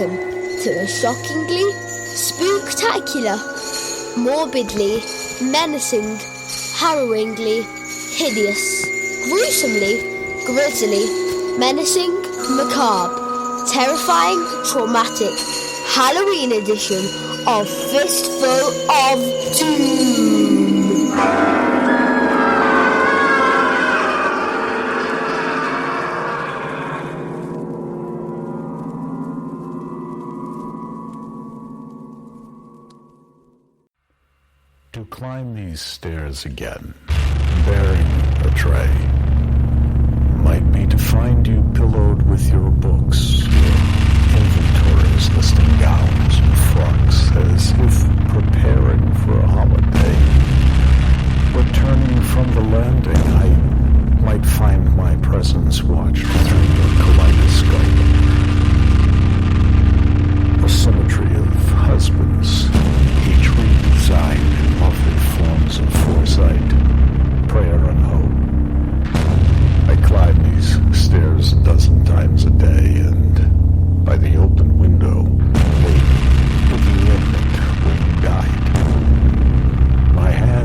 Welcome to the shockingly, spooktacular, morbidly, menacing, harrowingly, hideous, gruesomely, grizzly, menacing, macabre, terrifying, traumatic, Halloween edition of Fistful of DOOM. To climb these stairs again, bearing a tray, might be to find you pillowed with your books, your inventories listing gowns and frocks as if preparing for a holiday. Returning from the landing, I might find my presence watched through your kaleidoscope. A symmetry of husbands, each redesigned in lovely forms of foresight, prayer, and hope. I climb these stairs a dozen times a day, and by the open window, wait, looking in at where you died. My hand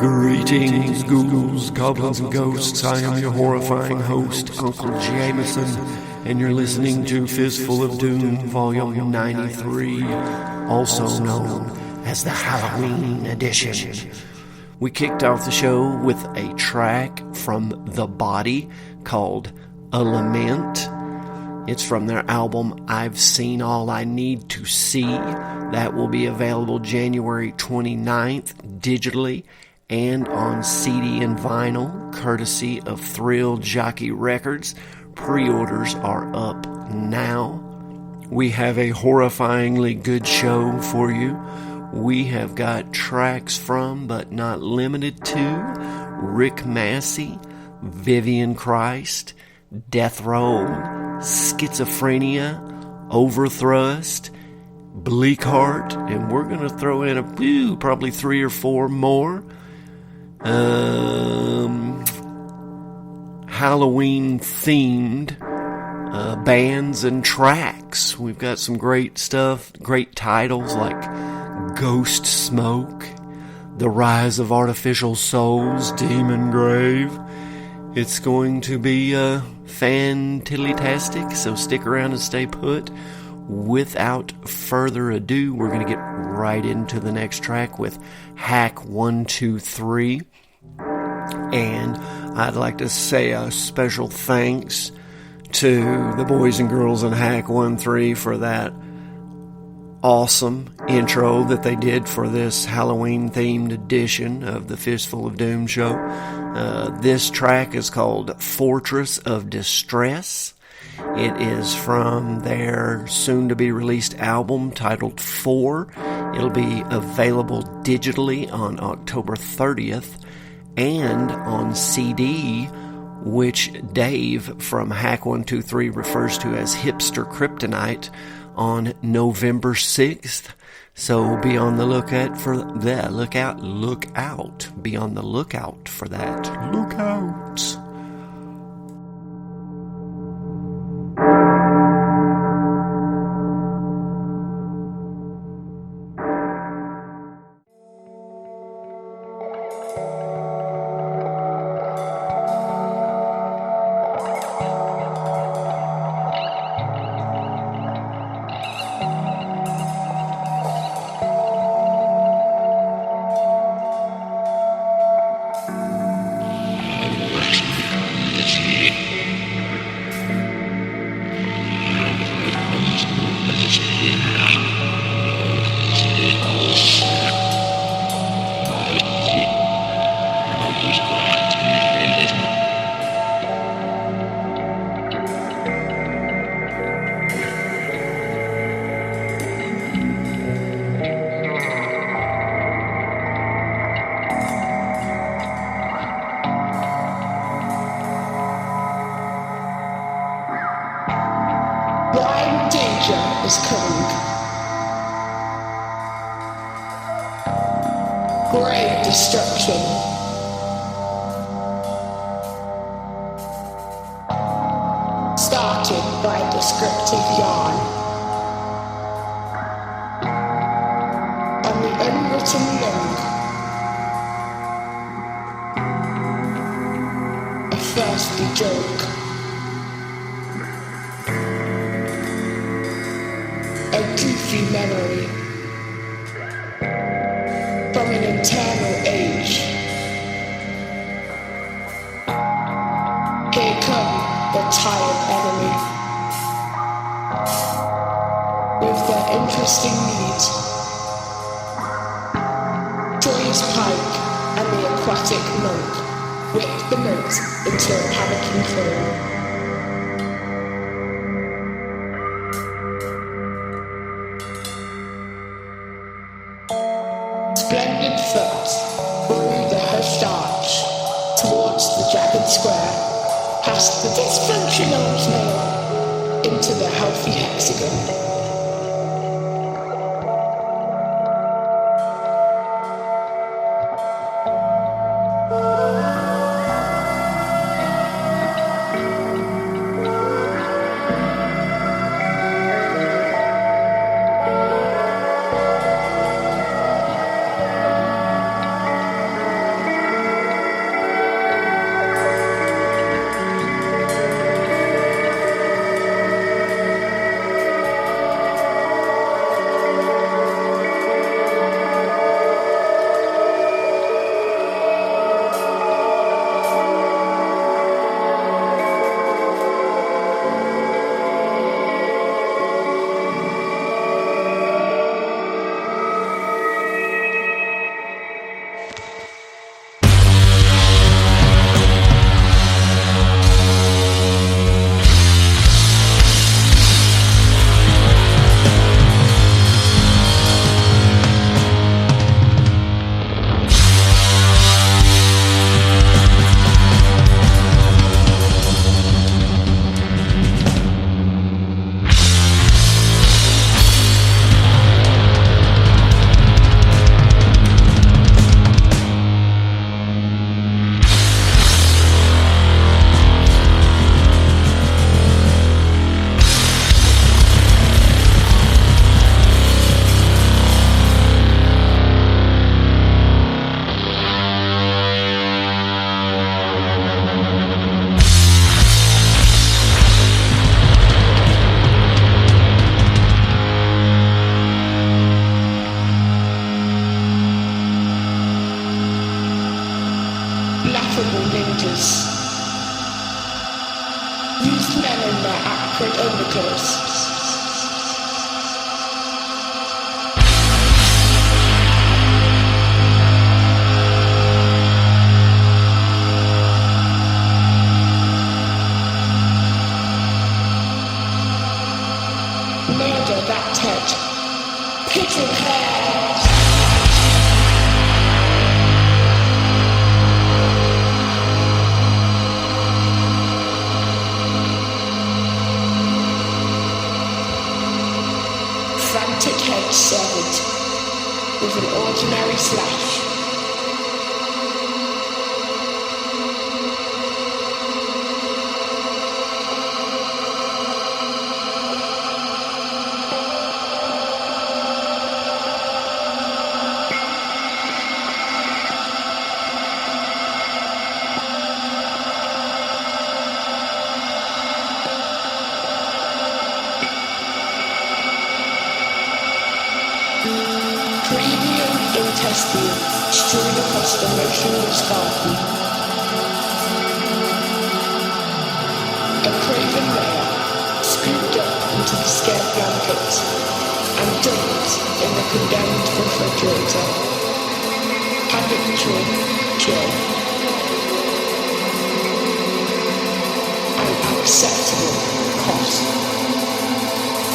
Greetings, ghouls, goblins, and ghosts. I am your horrifying host, Uncle Jameson, and you're listening to Fistful of Doom, Volume 93, also known as the Halloween edition. We kicked off the show with a track from The Body called A Lament. It's from their album, I've Seen All I Need to See. That will be available January 29th digitally and on CD and vinyl, courtesy of Thrill Jockey Records. Pre-orders are up now. We have a horrifyingly good show for you. We have got tracks from, but not limited to, Rick Massey, Vivian Christ, Death Row, Schizophrenia, Overthrust, Bleakheart, and we're going to throw in probably 3 or 4 more Halloween-themed bands and tracks. We've got some great stuff, great titles like Ghost Smoke, The Rise of Artificial Souls, Demon Grave. It's going to be fantilly-tastic, so stick around and stay put. Without further ado, we're going to get right into the next track with Hack 123. And I'd like to say a special thanks to the boys and girls in Hack 13 for that awesome intro that they did for this Halloween-themed edition of the Fistful of Doom show. This track is called Fortress of Distress. It is from their soon-to-be-released album titled 4. It'll be available digitally on October 30th and on CD, which Dave from Hack 123 refers to as Hipster Kryptonite, on November 6th. So be on the lookout for that. Look out. Be on the lookout for that. Look out. Is coming. Great destruction. Started by a descriptive yarn. On the unwritten lung. A thirsty joke. A goofy memory from an internal age. Here come the tired enemy with their interesting needs. Joyous pike and the aquatic monk whip the moat into a panicking foam. Splendid foot through the hushed arch towards the jagged square, past the dysfunctional snail into the healthy hexagon. ages. Used men in their acrid underclothes. Murder that head. Pitted head. Frantic head severed with an ordinary slash. Cranium intestine strewn across the motionless garden. A craven layer scooped up into the scared blanket and dumped in the condemned refrigerator. Habitual kill. An acceptable cost.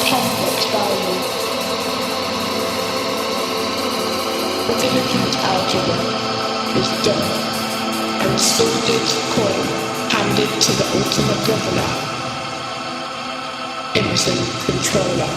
Conflict value. The diligent algebra is done, and sordid coin handed to the ultimate governor, innocent controller.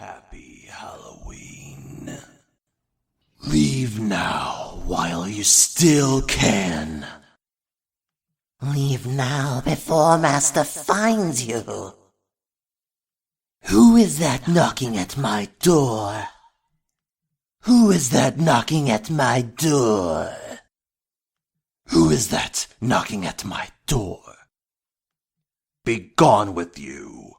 Happy Halloween. Leave now while you still can. Leave now before Master finds you. Who is that knocking at my door? Who is that knocking at my door? Who is that knocking at my door? Be gone with you.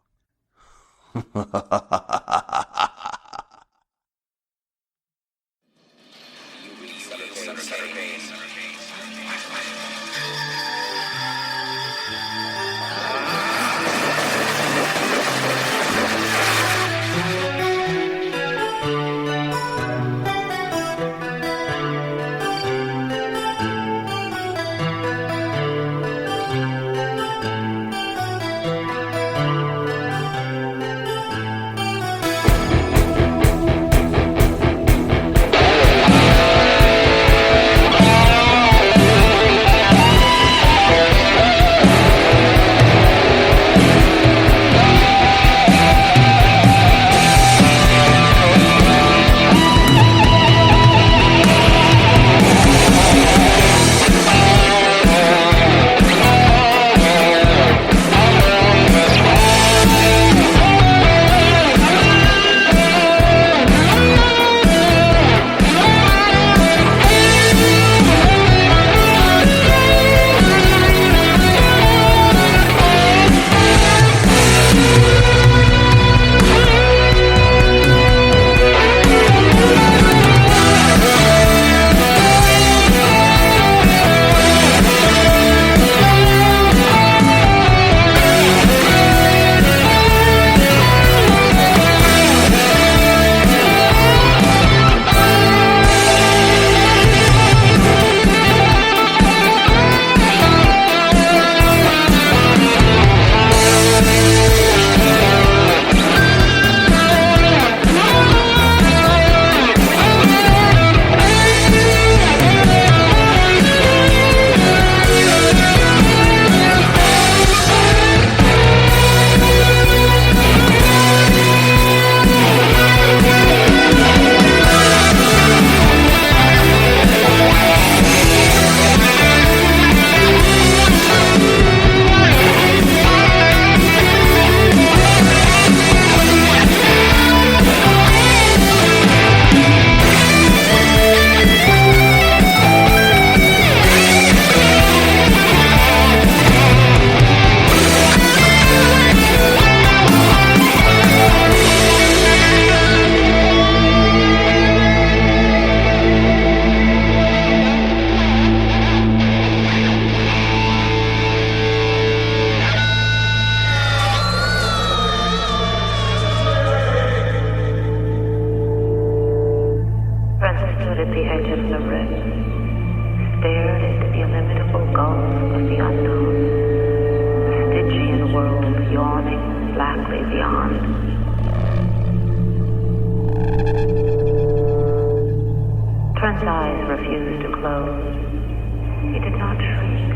Trent's eyes refused to close. He did not shriek,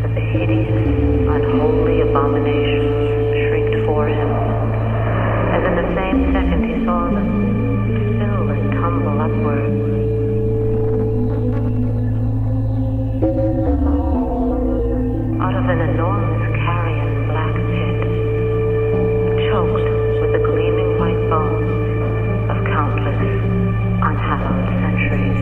but the hideous, unholy abomination shrieked for him, as in the same second he saw them spill and tumble upward. Out of an enormous carrion black pit, choked with the gleaming white bones of countless unhallowed centuries.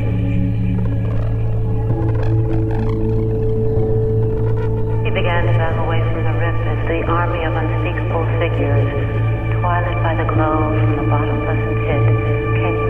He began to back away from the rip as the army of unspeakable figures, twilit by the glow from the bottomless pit, came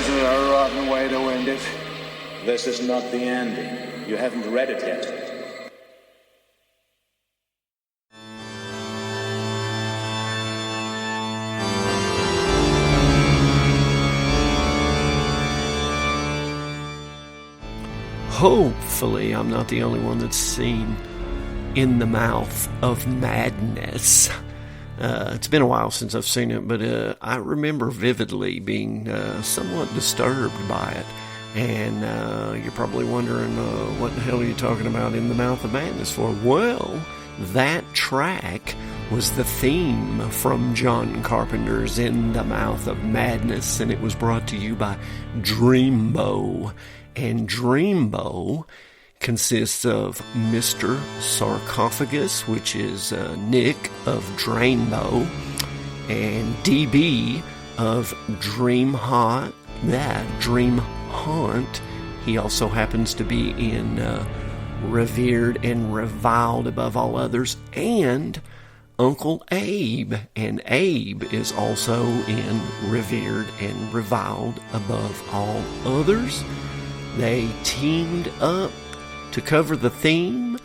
This is a rotten way to end it. This is not the ending. You haven't read it yet. Hopefully, I'm not the only one that's seen In the Mouth of Madness. It's been a while since I've seen it, but I remember vividly being somewhat disturbed by it. And you're probably wondering, what the hell are you talking about In the Mouth of Madness for? Well, that track was the theme from John Carpenter's In the Mouth of Madness, and it was brought to you by Dreambow. And Dreambow consists of Mr. Sarcophagus, which is Nick of Drainbow, and DB of Dream Haunt. He also happens to be in Revered and Reviled Above All Others, and Uncle Abe. And Abe is also in Revered and Reviled Above All Others. They teamed up to cover the theme,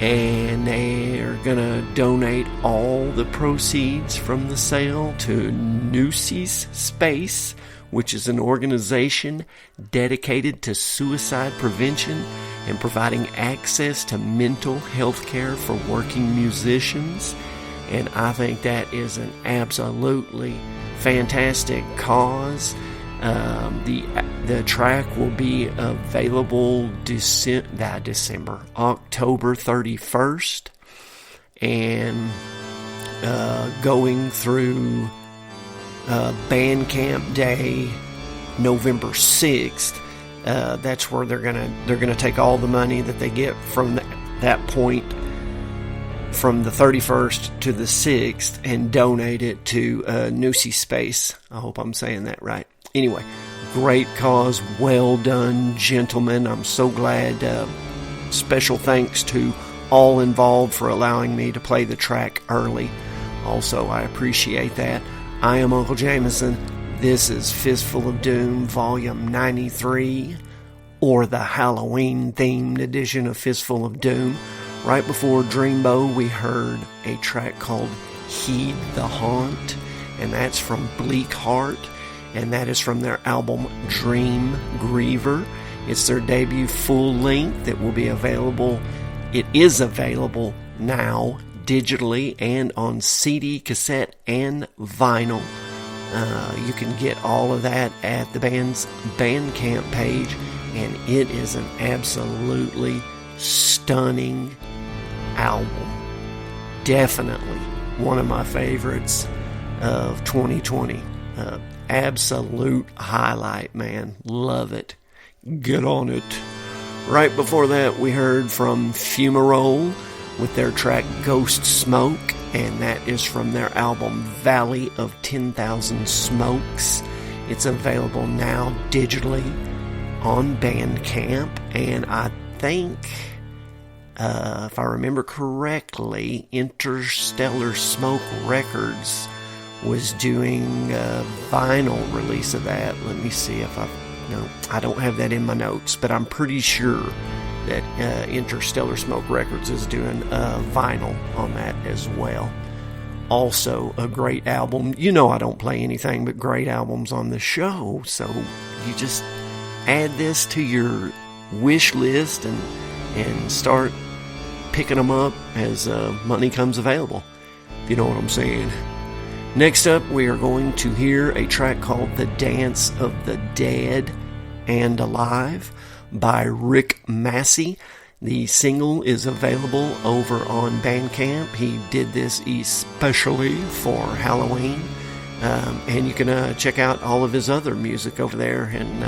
and they're gonna donate all the proceeds from the sale to Nusi's Space, which is an organization dedicated to suicide prevention and providing access to mental health care for working musicians. And I think that is an absolutely fantastic cause. The track will be available October 31st, and going through Bandcamp Day, November 6th. That's where they're gonna take all the money that they get from that point, from the 31st to the 6th, and donate it to Nusi Space. I hope I'm saying that right. Anyway, great cause, well done, gentlemen. I'm so glad. Special thanks to all involved for allowing me to play the track early. Also, I appreciate that. I am Uncle Jameson. This is Fistful of Doom, Volume 93, or the Halloween-themed edition of Fistful of Doom. Right before Dreambow, we heard a track called Heed the Haunt, and that's from Bleak Heart, and that is from their album Dream Griever. It's their debut full length that will be available. It is available now digitally and on CD, cassette, and vinyl. You can get all of that at the band's Bandcamp page, and it is an absolutely stunning album. Definitely one of my favorites of 2020. Absolute highlight, man. Love it. Get on it. Right before that, we heard from Fumarole with their track Ghost Smoke, and that is from their album Valley of 10,000 Smokes. It's available now digitally on Bandcamp, and I think, if I remember correctly, Interstellar Smoke Records was doing a vinyl release of that. Let me see if I don't have that in my notes, but I'm pretty sure that Interstellar Smoke Records is doing vinyl on that as well. Also a great album. You know I don't play anything but great albums on the show, so you just add this to your wish list and start picking them up as money comes available, if you know what I'm saying. Next up, we are going to hear a track called The Dance of the Dead and Alive by Rick Massey. The single is available over on Bandcamp. He did this especially for Halloween. And you can check out all of his other music over there. And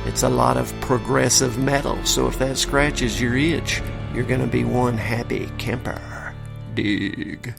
it's a lot of progressive metal. So if that scratches your itch, you're going to be one happy camper. Dig.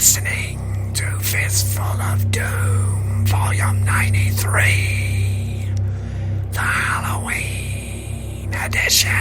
listening to Fistful of Doom, Volume 93, the Halloween edition.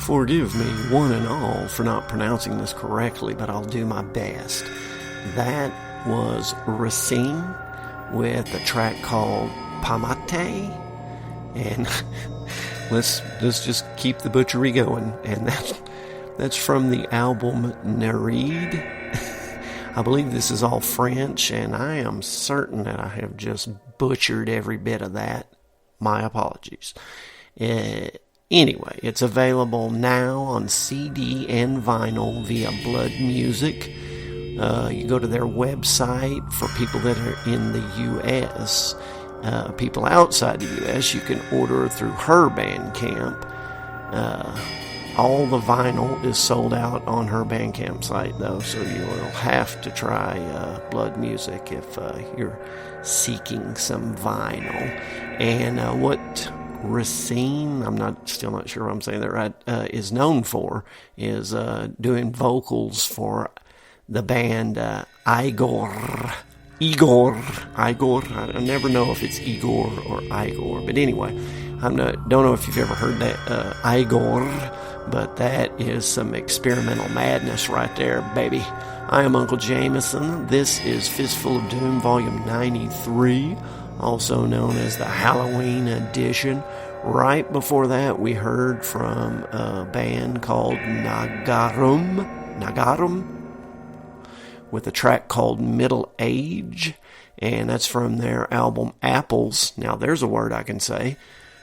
forgive me, one and all, for not pronouncing this correctly, but I'll do my best. That was Racine with a track called Pamate, and let's just keep the butchery going. And that's from the album Nereid. I believe this is all French, and I am certain that I have just butchered every bit of that. My apologies. Anyway, it's available now on CD and vinyl via Blood Music. You go to their website. For people that are in the U.S., people outside the U.S., you can order through her Bandcamp. All the vinyl is sold out on her Bandcamp site, though, so you will have to try Blood Music if you're seeking some vinyl. And what Racine, still not sure if I'm saying that right, is known for is doing vocals for the band Igor. I never know if it's Igor or Igor, but anyway, don't know if you've ever heard that Igor, but that is some experimental madness right there, baby. I am Uncle Jameson. This is Fistful of Doom, Volume 93, also known as the Halloween edition. Right before that, we heard from a band called Nagarum, with a track called Middle Age, and that's from their album Apples. Now, there's a word I can say.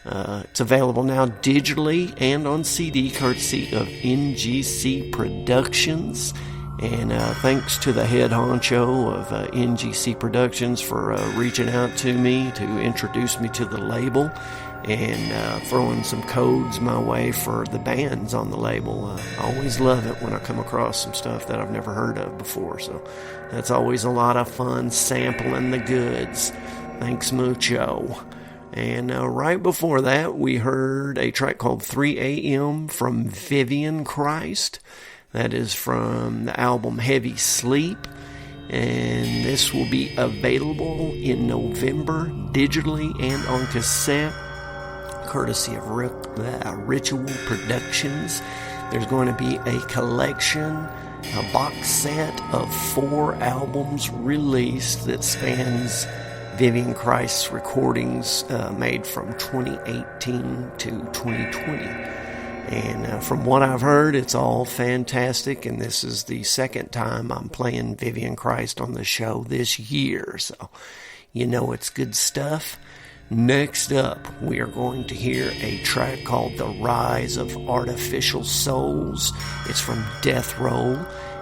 It's available now digitally and on CD, courtesy of NGC Productions. And thanks to the head honcho of NGC Productions for reaching out to me to introduce me to the label and throwing some codes my way for the bands on the label. I always love it when I come across some stuff that I've never heard of before, so that's always a lot of fun sampling the goods. Thanks mucho. And right before that, we heard a track called 3 a.m. from Vivian Christ. That is from the album Heavy Sleep. And this will be available in November, digitally and on cassette, courtesy of Ritual Productions. There's going to be a collection, a box set of 4 albums released that spans Vivian Christ's recordings made from 2018 to 2020. And from what I've heard, it's all fantastic, and this is the second time I'm playing Vivian Christ on the show this year, so you know it's good stuff. Next up, we are going to hear a track called The Rise of Artificial Souls. It's from Death Roll,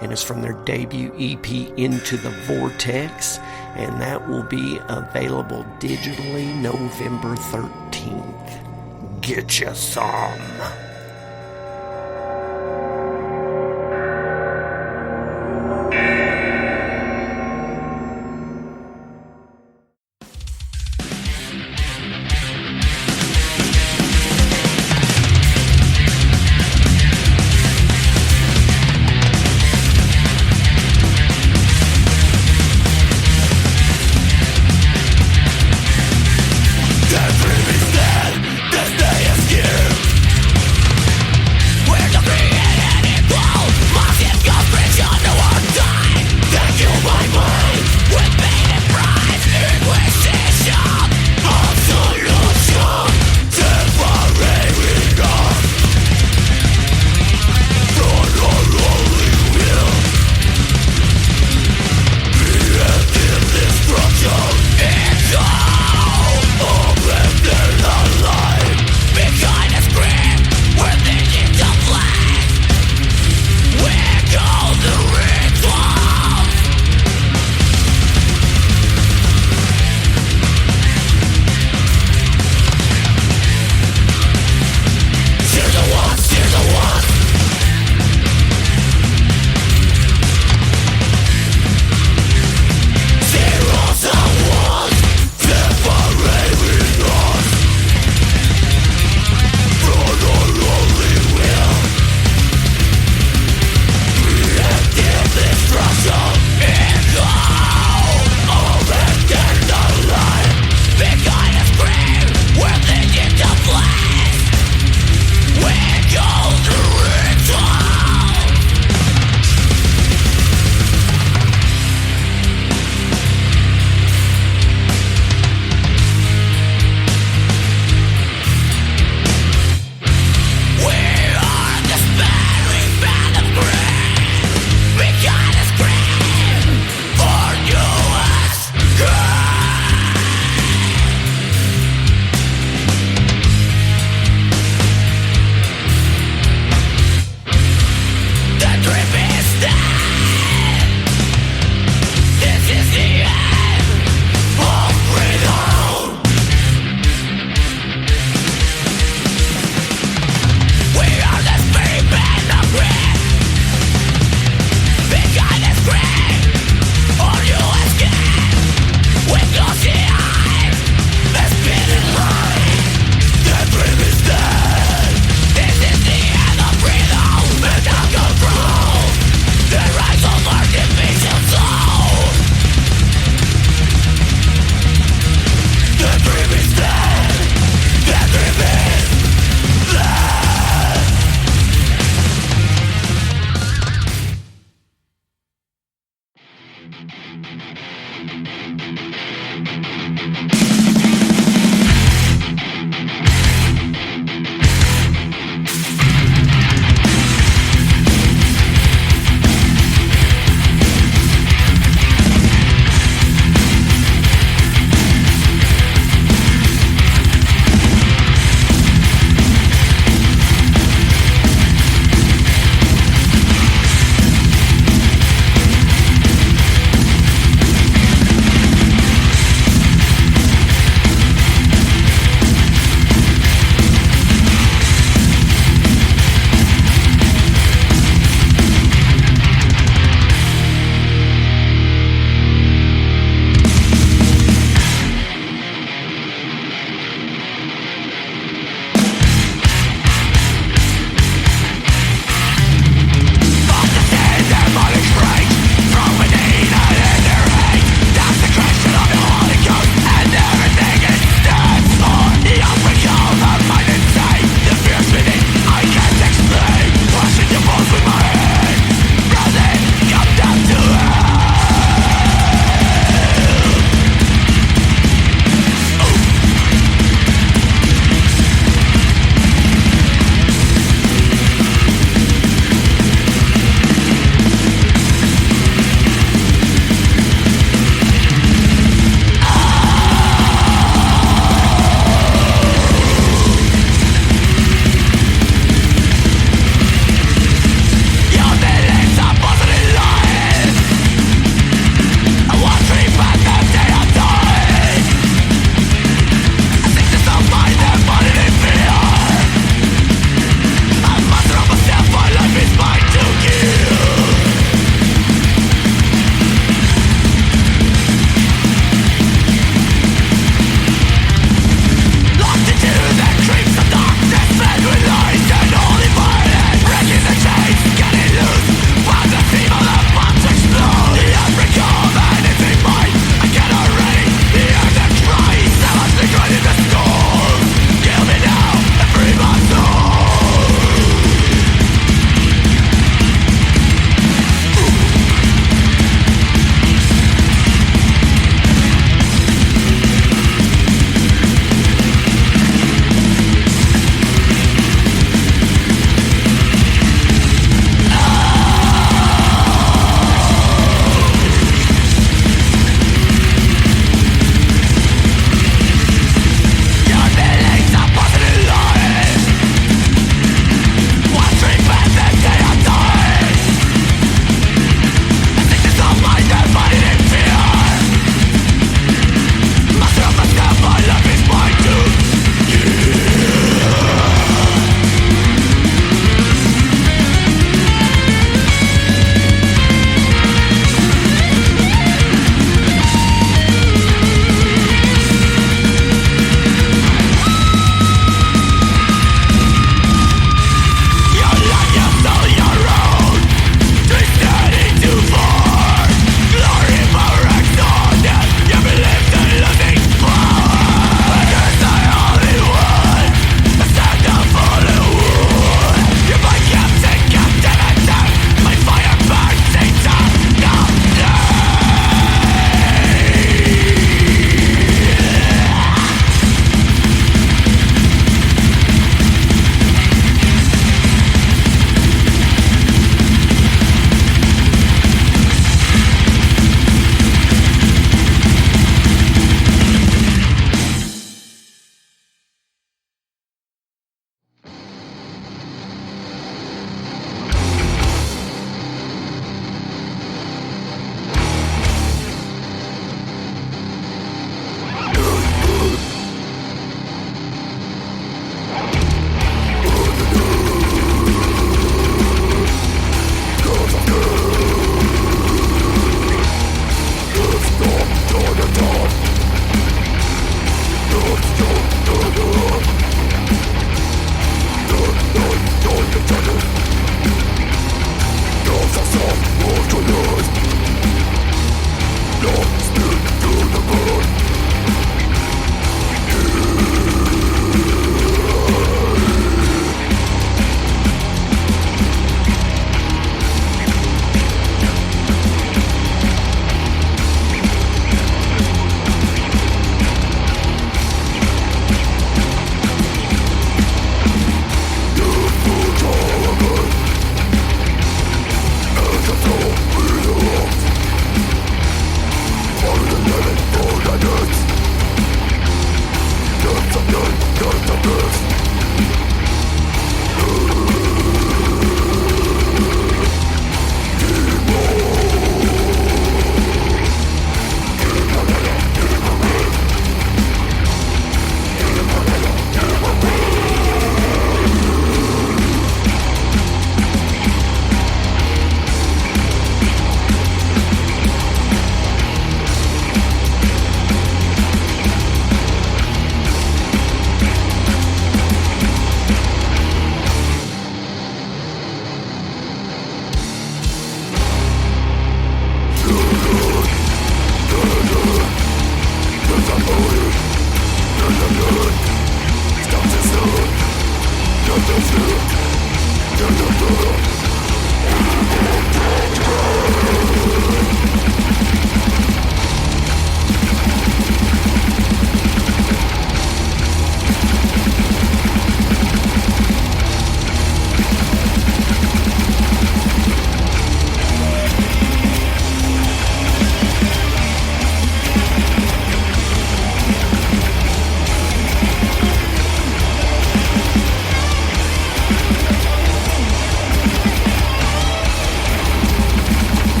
and it's from their debut EP, Into the Vortex, and that will be available digitally November 13th. Get ya some! That dream is dead, this day is here.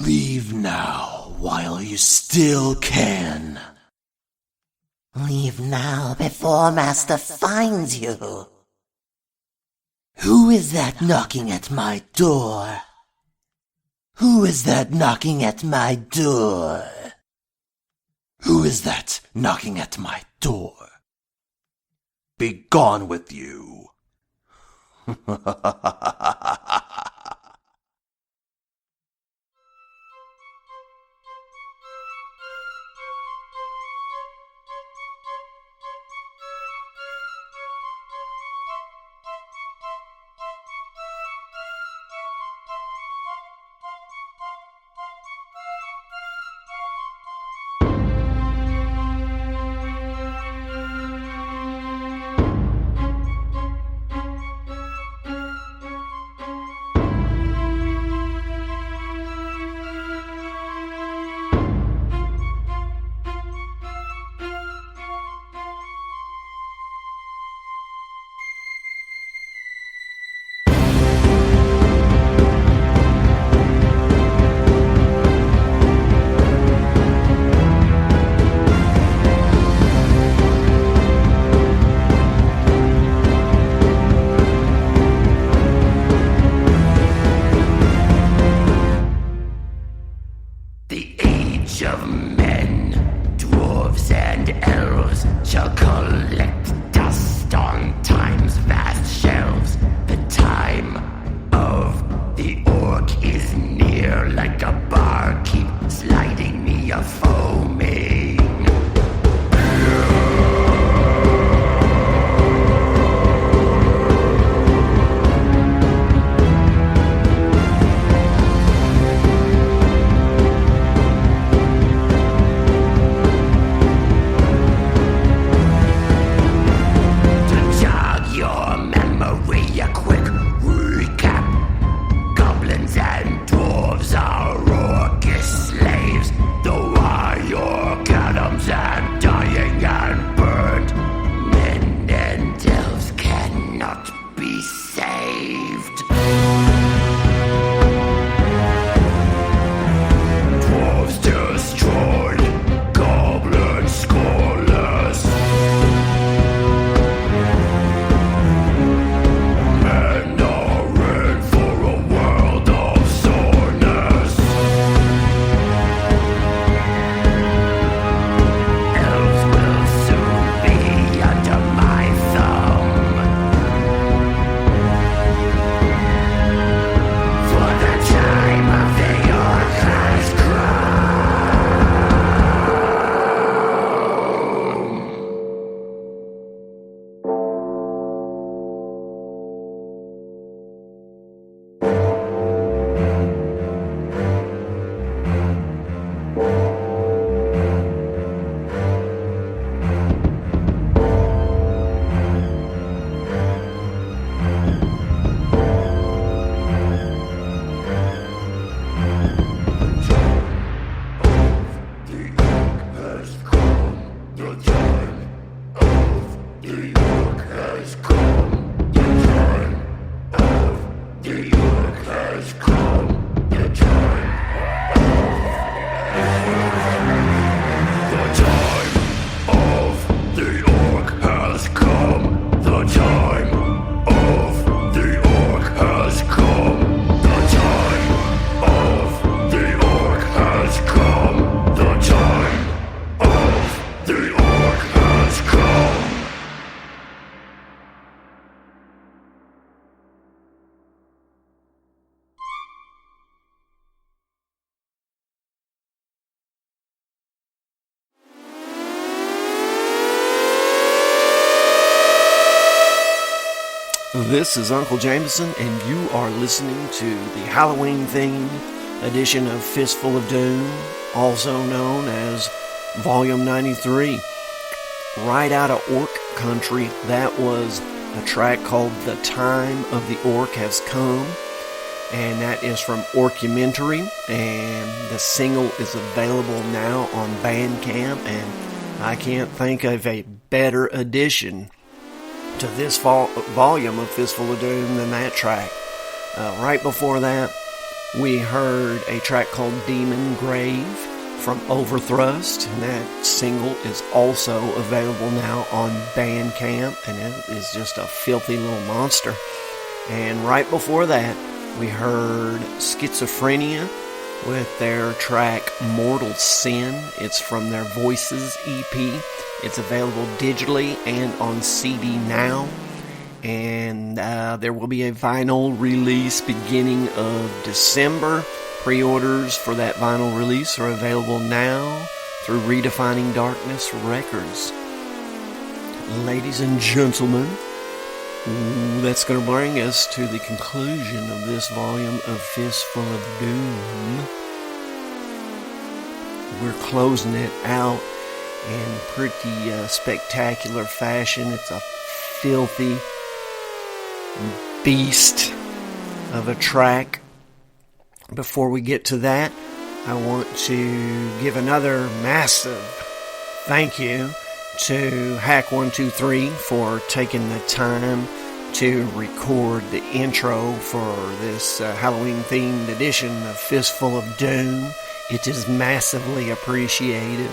Leave now while you still can. Leave now before Master finds you. Who is that knocking at my door? Who is that knocking at my door? Who is that knocking at my door? Be gone with you. here like a barkeep, sliding me a foaming. This is Uncle Jameson, and you are listening to the Halloween-themed edition of Fistful of Doom, also known as Volume 93. Right out of Orc Country, that was a track called The Time of the Orc Has Come, and that is from Orcumentary, and the single is available now on Bandcamp, and I can't think of a better addition to this volume of Fistful of Doom than that track. Right before that, we heard a track called Demon Grave from Overthrust, and that single is also available now on Bandcamp, and it is just a filthy little monster. And right before that, we heard Schizophrenia with their track Mortal Sin. It's from their Voices EP. It's available digitally and on CD now. And there will be a vinyl release beginning of December. Pre-orders for that vinyl release are available now through Redefining Darkness Records. Ladies and gentlemen, that's going to bring us to the conclusion of this volume of Fistful of Doom. We're closing it out in pretty spectacular fashion. It's a filthy beast of a track. Before we get to that, I want to give another massive thank you to Hack123 for taking the time to record the intro for this Halloween-themed edition of Fistful of Doom. It is massively appreciated.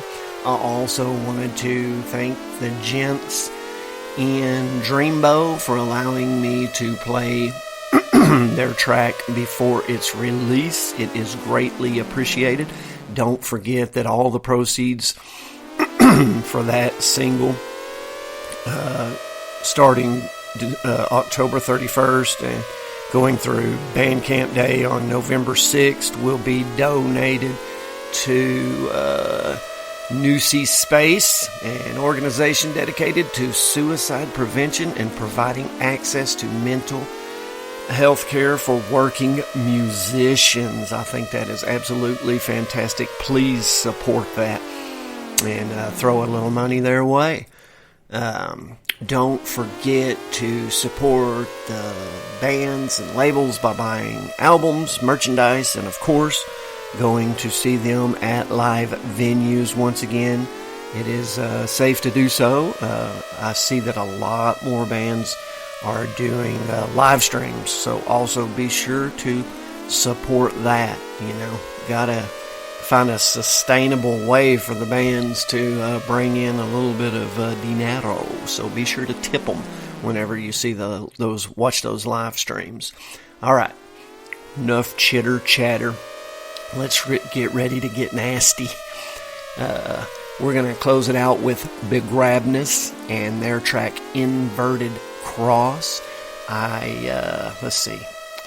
I also wanted to thank the gents in Dreambow for allowing me to play their track before its release. It is greatly appreciated. Don't forget that all the proceeds for that single starting October 31st and going through Bandcamp Day on November 6th will be donated to New Sea Space, an organization dedicated to suicide prevention and providing access to mental health care for working musicians. I think that is absolutely fantastic. Please support that and throw a little money their way. Don't forget to support the bands and labels by buying albums, merchandise, and of course, going to see them at live venues. Once again, it is safe to do so. I see that a lot more bands are doing live streams, so also be sure to support that. Gotta find a sustainable way for the bands to bring in a little bit of dinero, so be sure to tip them whenever you see watch those live streams. All right, enough chitter chatter. Let's get ready to get nasty. We're going to close it out with Begrabness and their track Inverted Cross. Let's see.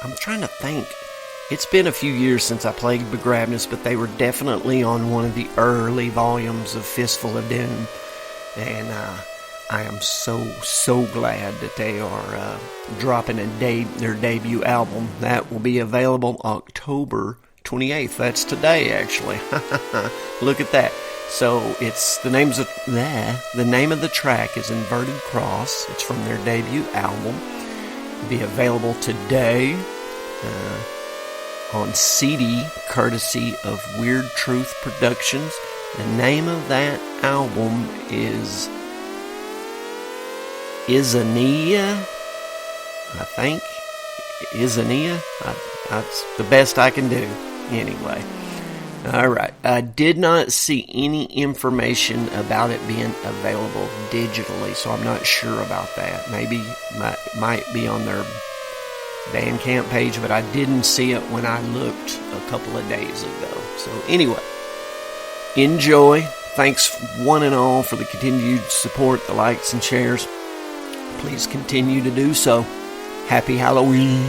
I'm trying to think. It's been a few years since I played Begrabness, but they were definitely on one of the early volumes of Fistful of Doom. And I am so glad that they are dropping their debut album. That will be available October 28th. That's today, actually. Look at that. So it's the name of the track is Inverted Cross. It's from their debut album. It'll be available today on CD, courtesy of Weird Truth Productions. The name of that album is Isania, I think. Isania. That's the best I can do. Anyway, alright, I did not see any information about it being available digitally, so I'm not sure about that. Maybe might be on their Bandcamp page, but I didn't see it when I looked a couple of days ago. So anyway, enjoy. Thanks one and all for the continued support, the likes and shares. Please continue to do so. Happy Halloween.